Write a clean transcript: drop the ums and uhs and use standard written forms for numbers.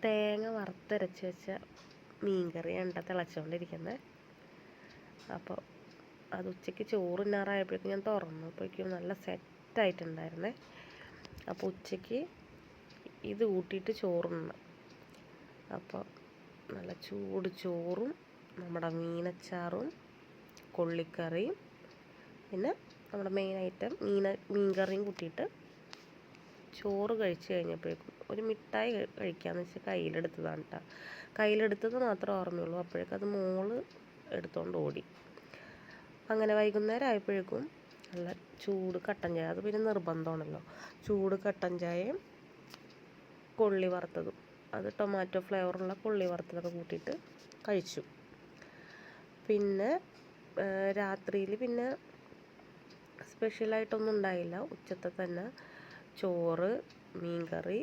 തേങ്ങ വറുത്തരച്ച് വെച്ച മീൻ കറിയാണ് തിളച്ചുകൊണ്ടിരിക്കുന്നത്. അപ്പോൾ അത് ഉച്ചയ്ക്ക് ചോറ് തിന്നാറായപ്പോഴേക്കും ഞാൻ തുറന്നപ്പോഴേക്കും നല്ല സെറ്റായിട്ടുണ്ടായിരുന്നേ. അപ്പോൾ ഉച്ചയ്ക്ക് ഇത് കൂട്ടിയിട്ട് ചോറുണ്ണണം. അപ്പോൾ നല്ല ചൂട് ചോറും നമ്മുടെ മീനച്ചാറും കൊള്ളിക്കറിയും പിന്നെ നമ്മുടെ മെയിൻ ഐറ്റം മീൻ കറിയും കൂട്ടിയിട്ട് ചോറ് കഴിച്ച് കഴിഞ്ഞപ്പോഴേക്കും ഒരു മിഠായി കഴിക്കാമെന്ന് വെച്ചാൽ കയ്യിലെടുത്തതാണ് കേട്ടോ. കയ്യിലെടുത്തത് മാത്രമേ ഓർമ്മയുള്ളൂ. അപ്പോഴേക്കും അത് മോള് എടുത്തുകൊണ്ട് ഓടി. അങ്ങനെ വൈകുന്നേരം ആയപ്പോഴേക്കും നല്ല ചൂട് കട്ടൻ ചായ, അത് പിന്നെ നിർബന്ധമാണല്ലോ, ചൂട് കട്ടൻ ചായയും കൊള്ളി വറുത്തതും, അത് ടൊമാറ്റോ ഫ്ലേവറുള്ള കൊള്ളി വറുത്തതൊക്കെ കൂട്ടിയിട്ട് കഴിച്ചു. പിന്നെ രാത്രിയിൽ പിന്നെ സ്പെഷ്യലായിട്ടൊന്നും ഉണ്ടായില്ല. ഉച്ചത്തെ തന്നെ ചോറ്, മീൻ കറി,